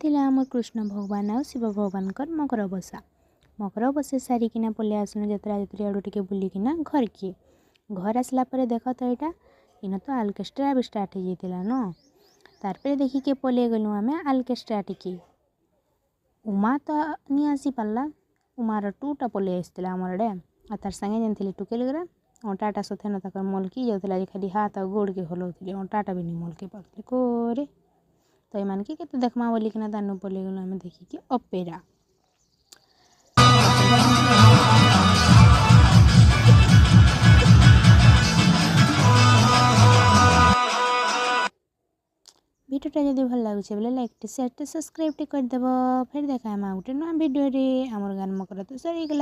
थिला आमर कृष्ण भगवान आ शिव भगवान मकर बसा मकर बसा सारिकिना पलि आसलु जतरा जतरी आड़ू टिके बुलिकिना घर की घर आसला परे देख तो यहाँ इन तो आर्केस्ट्रा भी स्टार्ट हो जाता न तार देखिके पलि गलु आम आर्केस्ट्रा टिके उमा तो नहीं आसी पार्ला उमार टूटा पलि आसला आमर आड़े आ तार संगे जानी टुकेल गरा अंटाटा सथे न तक मलकी जाऊला खाली हाथ आ गोड़ के हलाऊली अंटाटा भी नहीं मलके पारे कोरे तो ये के केते देखमा बोलिकिना तानु पलि गलु आम देखिके अपेरा भिडियोटा जदि भल लगुचे बोले लाइक शेयर सब्सक्राइब करदेव फिर देखा गोटे नुआ भिडियो आमर गान मकर तो सरीगला।